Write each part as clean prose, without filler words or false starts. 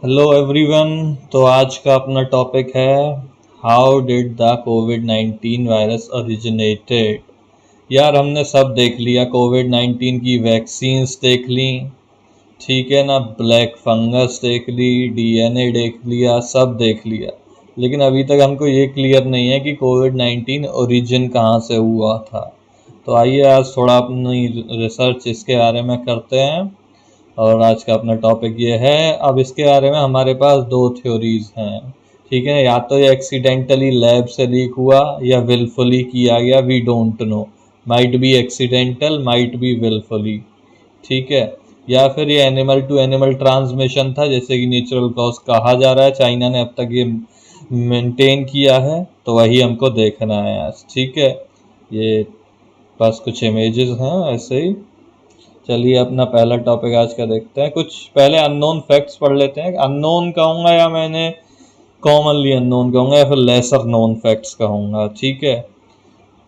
Hello everyone. तो आज का अपना टॉपिक है how did the covid virus originated. यार हमने सब देख लिया, कोविड-19 की वैक्सीन्स देख ली, ठीक है ना, ब्लैक फंगस देख ली, डीएनए देख लिया, सब देख लिया, लेकिन अभी तक हमको ये क्लियर नहीं है कि कोविड-19 ओरिजिन कहाँ से हुआ था। तो आइए आज थोड़ा अपनी रिसर्च इसके बारे में करते हैं और आज का अपना टॉपिक ये है। अब इसके बारे में हमारे पास दो थ्योरीज हैं, ठीक है। या तो ये एक्सीडेंटली लैब से लीक हुआ या विलफुली किया गया, we don't know, might be accidental, might be wilfully, ठीक है। या फिर ये एनिमल टू एनिमल ट्रांसमिशन था, जैसे कि नेचुरल कॉज कहा जा रहा है, चाइना ने अब तक ये मेंटेन किया है, तो वही हमको देखना है आज, ठीक है। ये बस कुछ इमेजेस हैं ऐसे ही। चलिए अपना पहला टॉपिक आज का देखते हैं। कुछ पहले अननोन फैक्ट्स पढ़ लेते हैं। अननोन कहूँगा या मैंने कॉमनली अननोन कहूँगा या फिर लेसर नोन फैक्ट्स कहूँगा, ठीक है।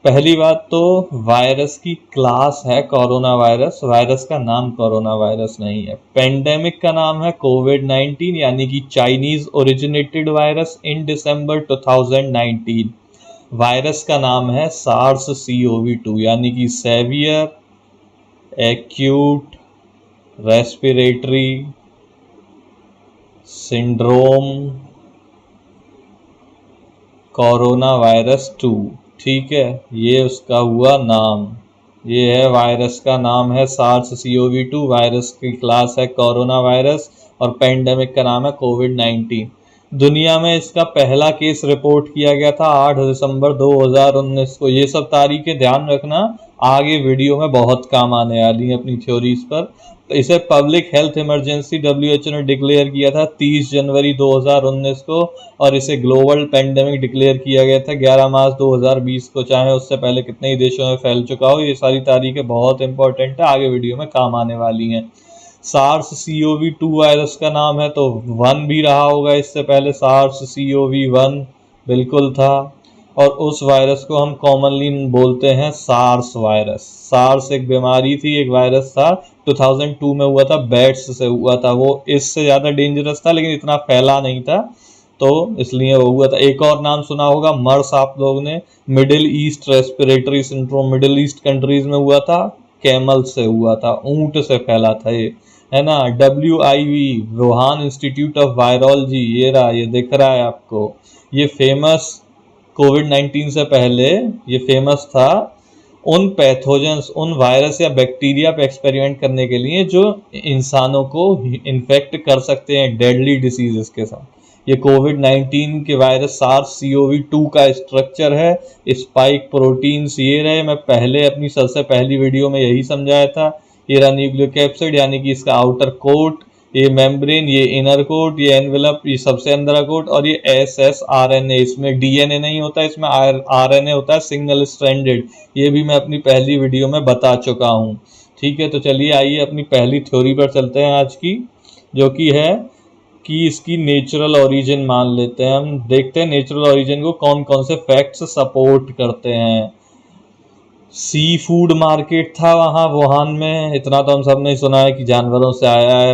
पहली बात तो वायरस की क्लास है कोरोना वायरस, वायरस का नाम कोरोना वायरस नहीं है। पेंडेमिक का नाम है कोविड-19 यानी कि Chinese originated virus in December 2019। Virus का नाम है सार्स CoV-2 यानी कि severe acute respiratory syndrome corona virus 2, ठीक है। ये उसका हुआ नाम, ये है वायरस का नाम है सार्स CoV-2, वायरस की क्लास है कोरोना वायरस और पेंडेमिक का नाम है कोविड-19। दुनिया में इसका पहला केस रिपोर्ट किया गया था 8 दिसंबर 2019 को। ये सब तारीखें ध्यान रखना, आगे वीडियो में बहुत काम आने वाली है अपनी थ्योरीज पर। तो इसे पब्लिक हेल्थ इमरजेंसी WHO ने डिक्लेयर किया था 30 जनवरी 2019 को और इसे ग्लोबल पेंडेमिक डिक्लेयर किया गया था 11 मार्च 2020 को। चाहे उससे पहले कितने ही देशों में फैल चुका हो, ये सारी तारीखें बहुत इंपॉर्टेंट है, आगे वीडियो में काम आने वाली हैं। सार्स CoV-2 वायरस का नाम है, तो 1 भी रहा होगा इससे पहले, सार्स CoV-1 बिल्कुल था। और उस वायरस को हम कॉमनली बोलते हैं सार्स वायरस। सार्स एक बीमारी थी, एक वायरस था, 2002 में हुआ था, बैट्स से हुआ था। वो इससे ज़्यादा डेंजरस था लेकिन इतना फैला नहीं था, तो इसलिए वो हुआ था। एक और नाम सुना होगा मर्स आप लोग ने, middle east respiratory syndrome, middle east countries में हुआ था, कैमल से हुआ था, ऊंट से फैला था ये, है ना। WIV Wuhan institute of virology, ये रहा, ये दिख रहा है आपको, ये फेमस कोविड-19 से पहले ये फेमस था उन पैथोजेंस, उन वायरस या बैक्टीरिया पे एक्सपेरिमेंट करने के लिए जो इंसानों को इन्फेक्ट कर सकते हैं डेडली डिसीजेस के साथ। ये कोविड-19 के वायरस सार्स CoV-2 का स्ट्रक्चर है, स्पाइक प्रोटीन्स ये रहे। मैं पहले अपनी सबसे पहली वीडियो में यही समझाया था। ये रहा न्यूक्लियोकैप्सिड यानी कि इसका आउटर कोट, ये मेम्ब्रेन, ये इनर कोट, ये एनवेलप, ये सबसे अंदर का कोट, और ये SSRNA, इसमें DNA नहीं होता, इसमें RNA होता है सिंगल स्ट्रैंडेड। ये भी मैं अपनी पहली वीडियो में बता चुका हूँ, ठीक है। तो चलिए आइए अपनी पहली थ्योरी पर चलते हैं आज की, जो कि है कि इसकी नेचुरल ओरिजिन मान लेते हैं। हम देखते हैं नेचुरल ओरिजिन को कौन कौन से फैक्ट्स सपोर्ट करते हैं। सी फूड मार्केट था वहाँ वुहान में, इतना तो हम सब ने सुना है कि जानवरों से आया है,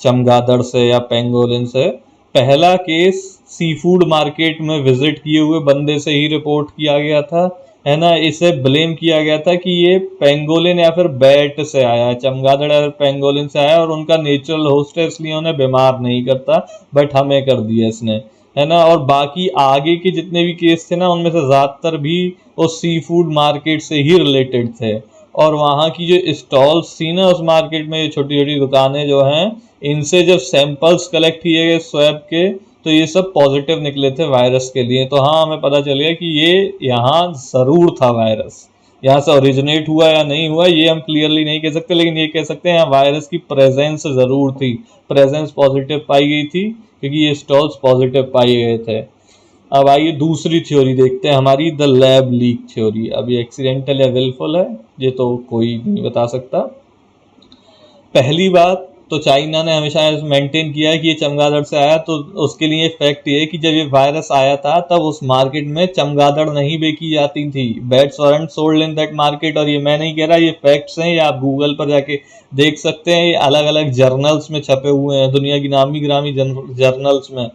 चमगादड़ से या पेंगोलिन से। पहला केस सी फूड मार्केट में विजिट किए हुए बंदे से ही रिपोर्ट किया गया था, है ना। इसे ब्लेम किया गया था कि ये पेंगोलिन या फिर बैट से आया है, चमगादड़ या पेंगोलिन से आया और उनका नेचुरल होस्ट है, इसलिए उन्हें बीमार नहीं करता, बट हमें कर दिया इसने, है ना। और बाकी आगे के जितने भी केस थे ना, उनमें से ज़्यादातर भी उस सी फूड मार्केट से ही रिलेटेड थे। और वहाँ की जो स्टॉल्स थी ना उस मार्केट में, ये छोटी छोटी दुकानें जो हैं, इनसे जब सैंपल्स कलेक्ट किए गए स्वैब के, तो ये सब पॉजिटिव निकले थे वायरस के लिए। तो हाँ, हमें पता चल गया कि ये यहाँ ज़रूर था वायरस। यहाँ से ओरिजिनेट हुआ या नहीं हुआ ये हम क्लियरली नहीं कह सकते, लेकिन ये कह सकते हैं यहाँ वायरस की प्रेजेंस ज़रूर थी, प्रेजेंस पॉजिटिव पाई गई थी क्योंकि ये स्टॉल्स पॉजिटिव पाए गए थे। अब आइए दूसरी थ्योरी देखते हैं हमारी, द लैब लीक थ्योरी। अब ये एक्सीडेंटल या विलफुल है ये तो कोई नहीं बता सकता। पहली बात तो चाइना ने हमेशा मेंटेन किया है कि ये चमगादड़ से आया। तो उसके लिए फैक्ट ये है कि जब ये वायरस आया था तब उस मार्केट में चमगादड़ नहीं बेची जाती थी, bats weren't sold in that market. और ये मैं नहीं कह रहा, ये फैक्ट्स हैं, ये आप गूगल पर जाके देख सकते हैं, ये अलग अलग जर्नल्स में छपे हुए हैं, दुनिया की नामी गिरामी जर्नल्स में।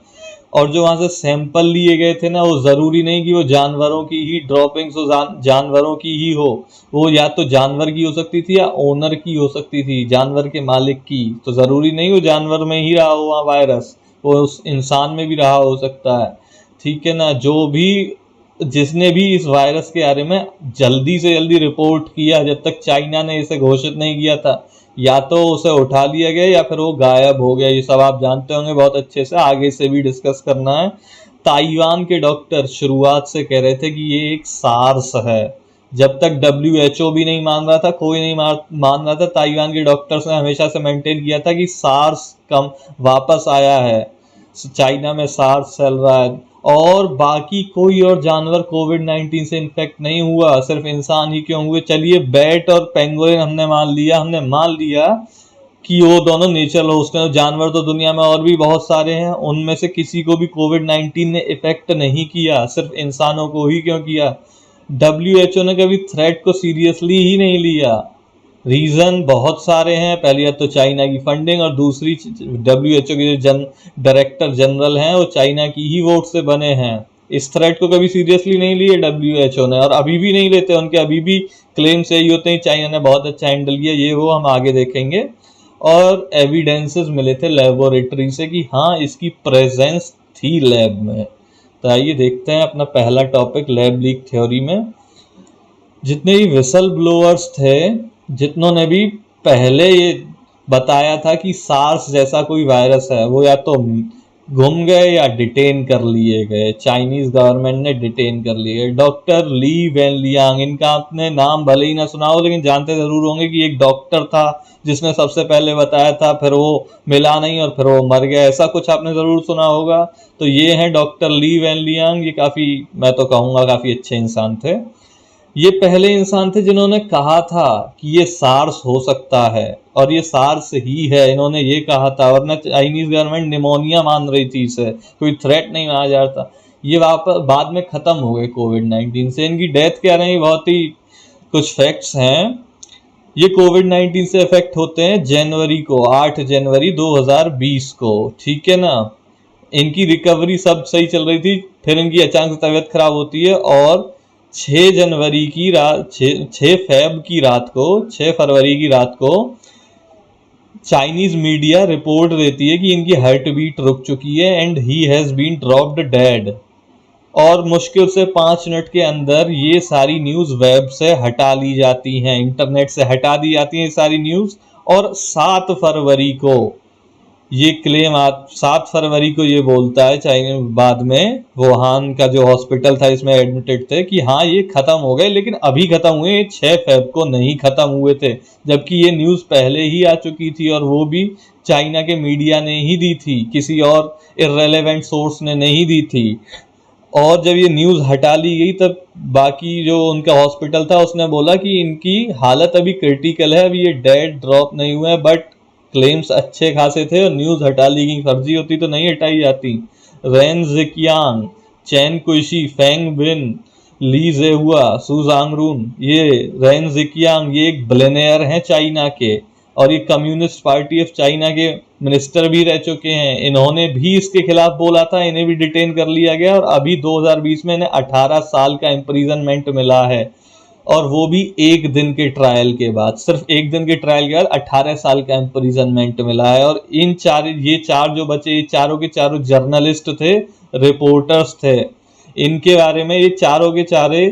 और जो वहाँ से सैंपल लिए गए थे ना, वो ज़रूरी नहीं कि वो जानवरों की ही ड्रॉपिंग्स हो, जानवरों की ही हो। वो या तो जानवर की हो सकती थी या ओनर की हो सकती थी, जानवर के मालिक की। तो ज़रूरी नहीं वो जानवर में ही रहा हो वहाँ वायरस, वो उस इंसान में भी रहा हो सकता है। ठीक है ना। जो भी जिसने भी इस वायरस के बारे में जल्दी से जल्दी रिपोर्ट किया, जब तक चाइना ने इसे घोषित नहीं किया था, या तो उसे उठा लिया गया या फिर वो गायब हो गया। ये सब आप जानते होंगे बहुत अच्छे से, आगे से भी डिस्कस करना है। ताइवान के डॉक्टर शुरुआत से कह रहे थे कि ये एक सार्स है। जब तक WHO भी नहीं मान रहा था, कोई नहीं मान रहा था, ताइवान के डॉक्टर्स ने हमेशा से मेंटेन किया था कि सार्स कम वापस आया है, चाइना में सार्स चल रहा है। और बाकी कोई और जानवर कोविड-19 से इन्फेक्ट नहीं हुआ, सिर्फ इंसान ही क्यों हुए। चलिए बैट और पेंगुइन हमने मान लिया कि वो दोनों नेचुरल होस्ट हैं। जानवर तो दुनिया में और भी बहुत सारे हैं, उनमें से किसी को भी कोविड-19 ने इफेक्ट नहीं किया, सिर्फ इंसानों को ही क्यों किया। WHO ने कभी थ्रेट को सीरियसली ही नहीं लिया। रीज़न बहुत सारे हैं। पहली बात तो चाइना की फंडिंग, और दूसरी WHO के जो डायरेक्टर जनरल हैं वो चाइना की ही वोट से बने हैं। इस थ्रेट को कभी सीरियसली नहीं लिए WHO ने, और अभी भी नहीं लेते। उनके अभी भी क्लेम्स यही होते हैं चाइना ने बहुत अच्छा हैंडल किया, ये वो हम आगे देखेंगे। और एविडेंसेस मिले थे लेबोरेटरी से कि हाँ इसकी प्रेजेंस थी लैब में। तो आइए देखते हैं अपना पहला टॉपिक लैब लीक थ्योरी में। जितने भी विसल ब्लोअर्स थे, जितनों ने भी पहले ये बताया था कि सार्स जैसा कोई वायरस है, वो या तो गुम गए या डिटेन कर लिए गए, चाइनीज गवर्नमेंट ने डिटेन कर लिए गए। डॉक्टर ली वेनलियांग, इनका आपने नाम भले ही ना सुना हो लेकिन जानते जरूर होंगे कि एक डॉक्टर था जिसने सबसे पहले बताया था, फिर वो मिला नहीं और फिर वो मर गया, ऐसा कुछ आपने जरूर सुना होगा। तो ये हैं डॉक्टर ली वेनलियांग। ये काफ़ी, मैं तो कहूँगा काफ़ी अच्छे इंसान थे। ये पहले इंसान थे जिन्होंने कहा था कि ये सार्स हो सकता है, और ये सार्स ही है, इन्होंने ये कहा था। वरना चाइनीज गवर्नमेंट निमोनिया मान रही थी, इसे कोई थ्रेट नहीं माना जाता। ये वापस बाद में ख़त्म हो गए कोविड-19 से। इनकी डेथ क्या रही, बहुत ही कुछ फैक्ट्स हैं। ये कोविड-19 से इफेक्ट होते हैं जनवरी को, 8 जनवरी 2020 को। ठीक है ना। इनकी रिकवरी सब सही चल रही थी, फिर इनकी अचानक से तबीयत खराब होती है, और 6 जनवरी की रात, 6 फेब की रात को, 6 फरवरी की रात को चाइनीज मीडिया रिपोर्ट देती है कि इनकी हार्ट बीट रुक चुकी है and he has been dropped dead. और मुश्किल से 5 मिनट के अंदर ये सारी न्यूज़ वेब से हटा ली जाती हैं, इंटरनेट से हटा दी जाती हैं ये सारी न्यूज़। और 7 फरवरी को ये क्लेम 7 फरवरी को ये बोलता है चाइना, बाद में वुहान का जो हॉस्पिटल था इसमें एडमिटेड थे, कि हाँ ये ख़त्म हो गए, लेकिन अभी ख़त्म हुए, 6 फेब को नहीं ख़त्म हुए थे। जबकि ये न्यूज़ पहले ही आ चुकी थी, और वो भी चाइना के मीडिया ने ही दी थी, किसी और इररेलेवेंट सोर्स ने नहीं दी थी। और जब ये न्यूज़ हटा ली गई तब बाकी जो उनका हॉस्पिटल था उसने बोला कि इनकी हालत अभी क्रिटिकल है, अभी ये डेड ड्रॉप नहीं हुए हैं। बट क्लेम्स अच्छे खासे थे और न्यूज़ हटा ली गई, फर्जी होती तो नहीं हटाई जाती। रेन जिकियांग, चैन कुशी, फेंग बिन, ली जेहुआ, सू जांगरून, ये रेन जिकियांग ये एक बिलियनियर हैं चाइना के, और ये कम्युनिस्ट पार्टी ऑफ चाइना के मिनिस्टर भी रह चुके हैं। इन्होंने भी इसके खिलाफ बोला था, इन्हें भी डिटेन कर लिया गया, और अभी 2020 में इन्हें 18 साल का इम्प्रिजनमेंट मिला है। और वो भी एक दिन के ट्रायल के बाद, सिर्फ एक दिन के ट्रायल के बाद 18 साल का इम्प्रिजनमेंट मिला है। और ये चार जो बचे, ये चारों के चारों जर्नलिस्ट थे, रिपोर्टर्स थे। इनके बारे में ये चारों के चारे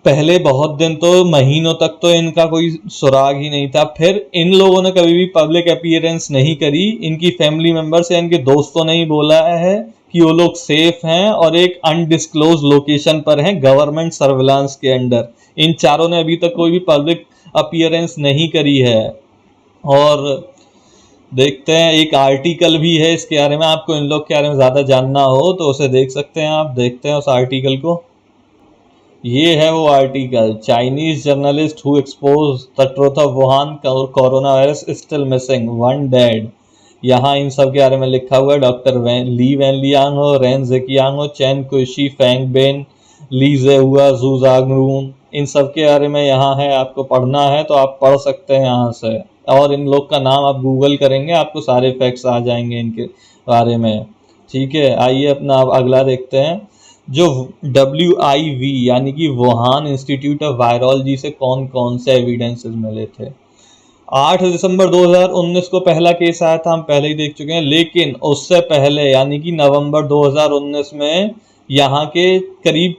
पहले बहुत दिन तो, महीनों तक तो इनका कोई सुराग ही नहीं था। फिर इन लोगों ने कभी भी पब्लिक अपीयरेंस नहीं करी। इनकी फैमिली मेंबर्स या इनके दोस्तों ने ही बोला है कि वो लोग सेफ हैं और एक अनडिस्क्लोज लोकेशन पर हैं, गवर्नमेंट सर्विलांस के अंडर। इन चारों ने अभी तक कोई भी पब्लिक अपीयरेंस नहीं करी है। और देखते हैं, एक आर्टिकल भी है इसके बारे में, आपको इन लोग के बारे में ज़्यादा जानना हो तो उसे देख सकते हैं आप। देखते हैं उस आर्टिकल को। ये है वो article, Chinese journalist who expose the truth of Wuhan corona virus still missing one dead. यहाँ इन सब के बारे में लिखा हुआ है। डॉक्टर ली वैन लियांग हो, रेन जेकियांग हो, चैन कुशी, फेंग बेन, ली जेहुआ, जू जागरून, इन सब के बारे में यहाँ है। आपको पढ़ना है तो आप पढ़ सकते हैं यहाँ से, और इन लोग का नाम आप गूगल करेंगे आपको सारे फैक्ट्स आ जाएंगे इनके बारे में। ठीक है, आइए अपना अब अगला देखते हैं। जो WIV यानी कि वुहान इंस्टीट्यूट ऑफ वायरोलॉजी से कौन कौन से एविडेंसेस मिले थे। 8 दिसंबर 2019 को पहला केस आया था, हम पहले ही देख चुके हैं। लेकिन उससे पहले यानी कि नवंबर 2019 में यहाँ के करीब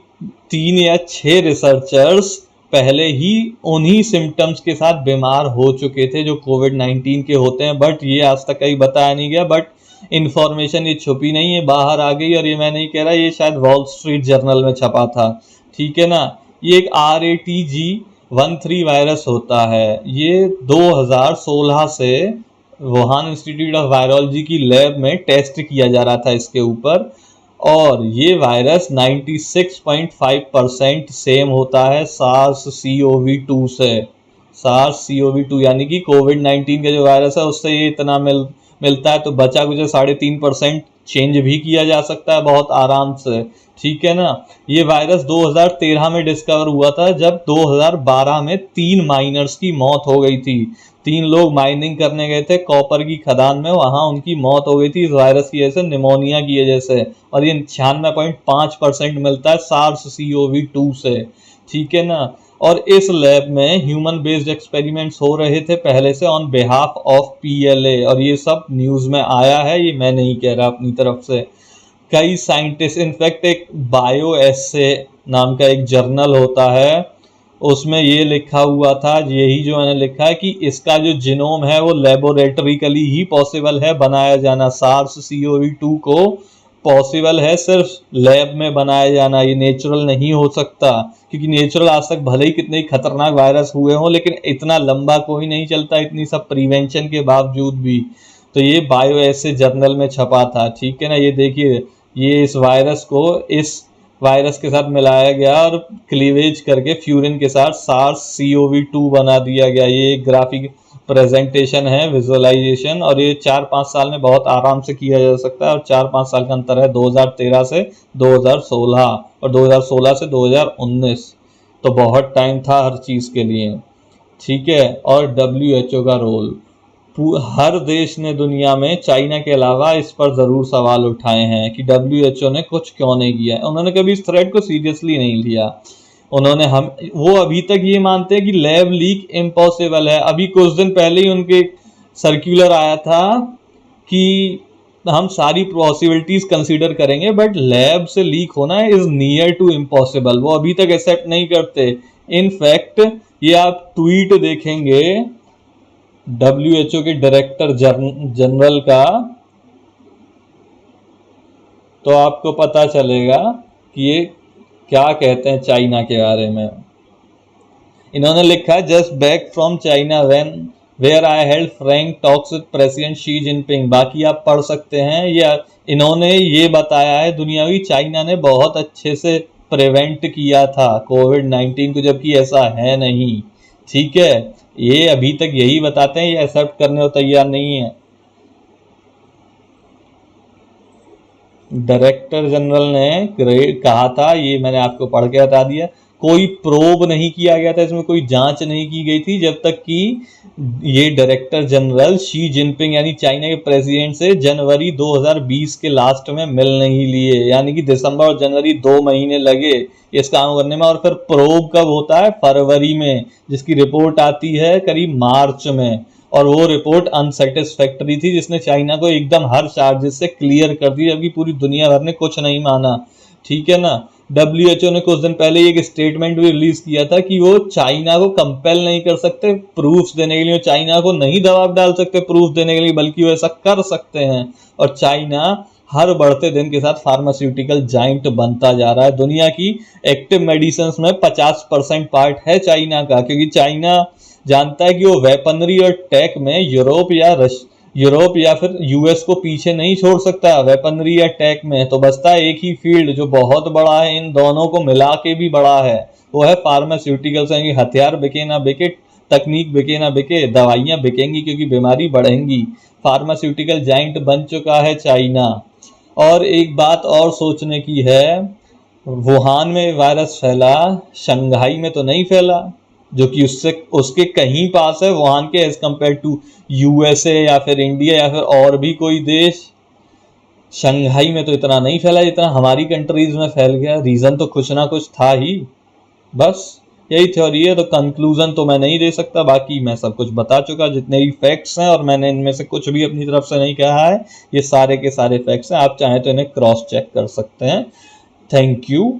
3 या 6 रिसर्चर्स पहले ही उन्हीं सिम्टम्स के साथ बीमार हो चुके थे जो कोविड-19 के होते हैं, बट ये आज तक कहीं बताया नहीं गया। बट इन्फॉर्मेशन ये छुपी नहीं है, बाहर आ गई। और ये मैं नहीं कह रहा, ये शायद वॉल स्ट्रीट जर्नल में छपा था। ठीक है ना। ये एक RATG13 वायरस होता है। ये 2016 से वुहान इंस्टीट्यूट ऑफ वायरोलॉजी की लैब में टेस्ट किया जा रहा था इसके ऊपर, और ये वायरस 96.5% सेम होता है SARS-CoV-2 से। SARS-CoV-2 यानी कि कोविड-19 का जो वायरस है उससे ये इतना मिलता है, तो बचा कुछ 3.5% चेंज भी किया जा सकता है बहुत आराम से। ठीक है ना। ये वायरस 2013 में डिस्कवर हुआ था, जब 2012 में 3 माइनर्स की मौत हो गई थी। 3 लोग माइनिंग करने गए थे कॉपर की खदान में, वहां उनकी मौत हो गई थी इस वायरस की वजह से, निमोनिया की वजह से। और ये 96.5% मिलता है SARS-CoV-2 से। ठीक है ना। और इस लैब में ह्यूमन बेस्ड एक्सपेरिमेंट्स हो रहे थे पहले से ऑन बिहाफ ऑफ PLA, और ये सब न्यूज में आया है, ये मैं नहीं कह रहा अपनी तरफ से। कई साइंटिस्ट, इनफैक्ट एक बायो एसे नाम का एक जर्नल होता है, उसमें ये लिखा हुआ था, यही जो मैंने लिखा है, कि इसका जो जीनोम है वो लेबोरेटरिकली ही पॉसिबल है बनाया जाना। SARS-CoV-2 को पॉसिबल है सिर्फ लैब में बनाया जाना, ये नेचुरल नहीं हो सकता। क्योंकि नेचुरल आज तक भले ही कितने ही खतरनाक वायरस हुए हों, लेकिन इतना लंबा कोई नहीं चलता, इतनी सब प्रिवेंशन के बावजूद भी। तो ये बायो एसे जर्नल में छपा था। ठीक है ना। ये देखिए, ये इस वायरस के साथ मिलाया गया और क्लीवेज करके फ्यूरिन के साथ SARS-CoV-2 बना दिया गया। ये एक ग्राफिक प्रेजेंटेशन है, विजुअलाइजेशन, और ये 4-5 साल में बहुत आराम से किया जा सकता है। और 4-5 साल का अंतर है 2013 से 2016 और 2016 से 2019, तो बहुत टाइम था हर चीज़ के लिए। ठीक है। और WHO का रोल, हर देश ने दुनिया में चाइना के अलावा इस पर ज़रूर सवाल उठाए हैं कि WHO ने कुछ क्यों नहीं किया है। उन्होंने कभी इस थ्रेट को सीरियसली नहीं लिया। वो अभी तक ये मानते हैं कि लैब लीक इम्पॉसिबल है। अभी कुछ दिन पहले ही उनके सर्कुलर आया था कि हम सारी पॉसिबिलिटीज कंसीडर करेंगे, बट लैब से लीक होना इज नियर टू इम्पॉसिबल। वो अभी तक एक्सेप्ट नहीं करते। इनफैक्ट ये आप ट्वीट देखेंगे WHO के डायरेक्टर जनरल का, तो आपको पता चलेगा कि ये क्या कहते हैं चाइना के बारे में। इन्होंने लिखा है, just back from China where I held frank talks with President Xi Jinping. बाकी आप पढ़ सकते हैं। या इन्होंने ये बताया है दुनियावी चाइना ने बहुत अच्छे से प्रिवेंट किया था कोविड-19 को, जबकि ऐसा है नहीं। ठीक है। ये अभी तक यही बताते हैं, ये एक्सेप्ट करने को तैयार नहीं है। डायरेक्टर जनरल ने कहा था, ये मैंने आपको पढ़ के बता दिया, कोई प्रोब नहीं किया गया था, इसमें कोई जांच नहीं की गई थी जब तक कि ये डायरेक्टर जनरल शी जिनपिंग यानी चाइना के प्रेसिडेंट से जनवरी 2020 के लास्ट में मिल नहीं लिए। यानी कि दिसंबर और जनवरी 2 महीने लगे इस काम करने में। और फिर प्रोब कब होता है? फरवरी में, जिसकी रिपोर्ट आती है करीब मार्च में। और वो रिपोर्ट अनसेटिस्फैक्टरी थी, जिसने चाइना को एकदम हर चार्जेस से क्लियर कर दी, जबकि पूरी दुनिया भर ने कुछ नहीं माना। ठीक है ना। WHO ने कुछ दिन पहले एक स्टेटमेंट भी रिलीज किया था कि वो चाइना को कंपेल नहीं कर सकते प्रूफ देने के लिए, चाइना को नहीं दबाव डाल सकते प्रूफ देने के लिए, बल्कि वो ऐसा कर सकते हैं। और चाइना हर बढ़ते दिन के साथ फार्मास्यूटिकल जाइंट बनता जा रहा है। दुनिया की एक्टिव मेडिसिन में 50% पार्ट है चाइना का, क्योंकि चाइना जानता है कि वो वेपनरी और टेक में यूरोप या यूरोप या फिर यूएस को पीछे नहीं छोड़ सकता वेपनरी अटैक में। तो बचता है एक ही फील्ड जो बहुत बड़ा है, इन दोनों को मिला के भी बड़ा है, वो है फार्मास्यूटिकल्स। हथियार बिके ना बिके, तकनीक बिके ना बिके, दवाइयाँ बिकेंगी क्योंकि बीमारी बढ़ेंगी। फार्मास्यूटिकल जाइंट बन चुका है चाइना। और एक बात और सोचने की है, वुहान में वायरस फैला, शंघाई में तो नहीं फैला, जो कि उससे उसके कहीं पास है वुहान के, एज कम्पेयर टू यूएसए या फिर इंडिया या फिर और भी कोई देश। शंघाई में तो इतना नहीं फैला जितना हमारी कंट्रीज में फैल गया। रीज़न तो कुछ ना कुछ था ही, बस यही थ्योरी है। तो कंक्लूजन तो मैं नहीं दे सकता, बाकी मैं सब कुछ बता चुका जितने भी फैक्ट्स हैं, और मैंने इनमें से कुछ भी अपनी तरफ से नहीं कहा है। ये सारे के सारे फैक्ट्स हैं, आप चाहें तो इन्हें क्रॉस चेक कर सकते हैं। Thank you.